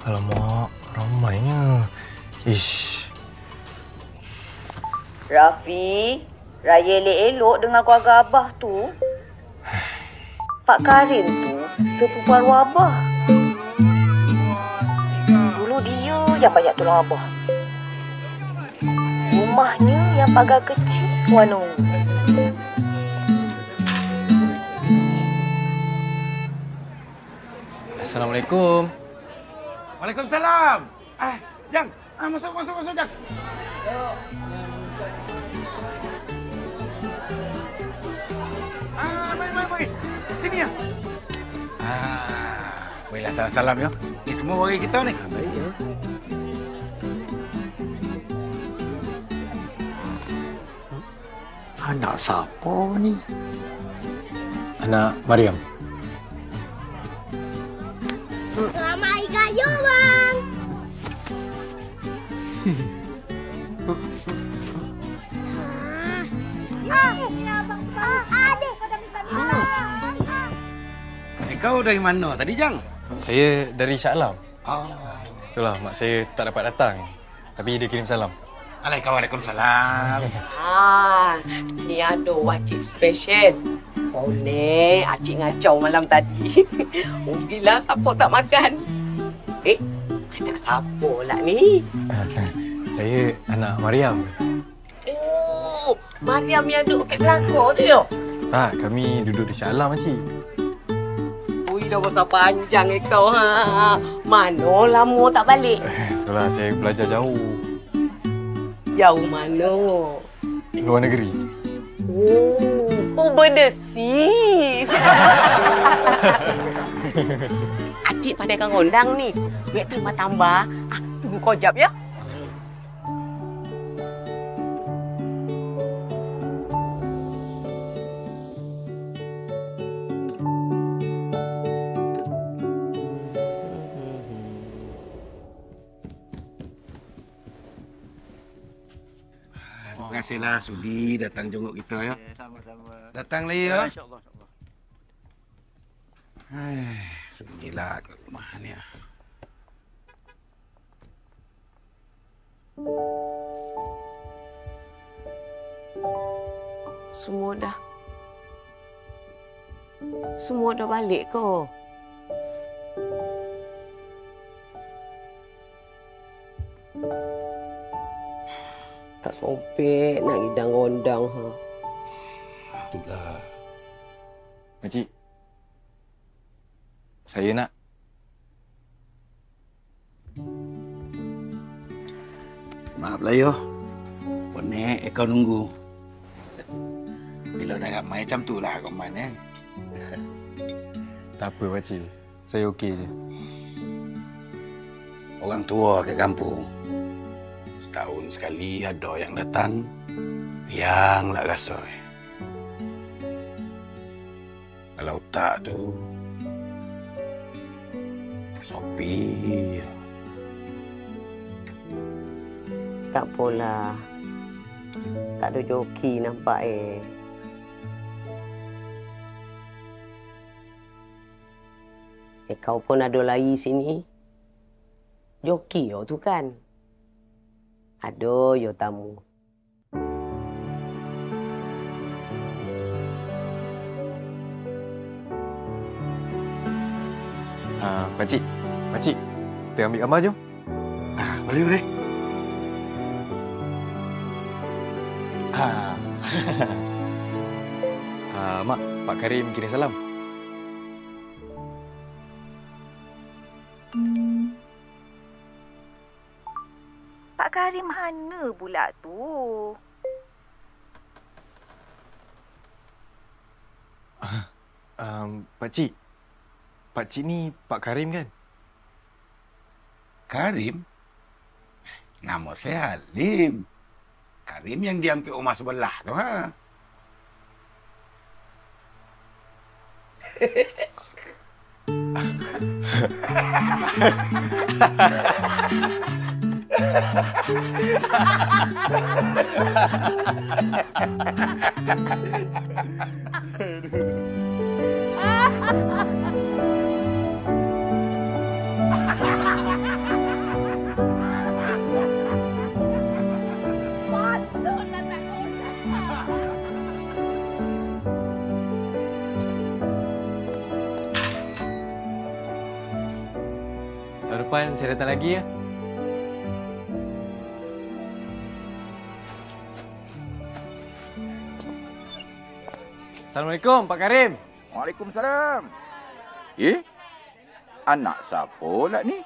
Alamak, ramainya. Ish. Rafi, raya elok-elok dengan keluarga Abah tu. Pak Karim tu sepupu arwah Abah. Dulu dia yang banyak tolong Abah. Rumahnya yang pagar kecil warna ungu. Assalamualaikum. Waalaikumsalam. Jang. Masuk, Jang. Baik. Sini ya. Baiklah, salam ya. Ini semua warga kita ni. Baik ya. Anak siapa ni? Anak Mariam. Ramai gaya, bang. Adik, kau dah minta. Kau dari mana tadi, Jang? Saya dari Shah Alam. Oh. Itulah, mak saya tak dapat datang. Tapi dia kirim salam. Waalaikumsalam. Ni ada wajib special. Boleh, acik ngacau malam tadi. Rugilah siapa tak makan. Anak siapa lah ni? Saya anak Mariam. Oh, Mariam yang duduk kat belakang tu ya? Tak, kami duduk di Shah Alam, Makcik. Ui, dah besar panjang kau. Mana lama tak balik? Itulah, saya belajar jauh. Jauh mana? Luar negeri. Oh, berdesi. Acik pandai kau ngondang ni. Duit tambah-tambah. Tunggu kau jap ya. Terima kasihlah sudi datang jenguk kita ya. Sama-sama. Datang lagi ya. InsyaAllah. Sudilah ke rumah ni ya. Semua dah balik ke? Tak sobek nak hidang gondang. Itulah. Makcik. Saya nak. Maaflah yo. Bonek kau nunggu. Bila dah ramai macam tu lah kau main ya. Tak apa, Makcik. Saya okey je. Orang tua ke kampung. Setahun sekali ada yang datang, yang nak rasa. Kalau tak tu, sepi. Tak apalah. Tak ada joki nampak kau pun ada lari sini. Joki yo tu kan. Ada yo tamu. Makcik. Makcik, kita ambil gambar jom. Boleh. Mak, Pak Karim kirim salam. Pak Karim mana pula tu? Pakcik ni Pak Karim kan? Karim? Nama saya Halim. Karim yang diam ke rumah sebelah tu ha. depan saya datang lagi ya. Assalamualaikum Pak Karim. Waalaikumsalam. Anak siapa lah ni?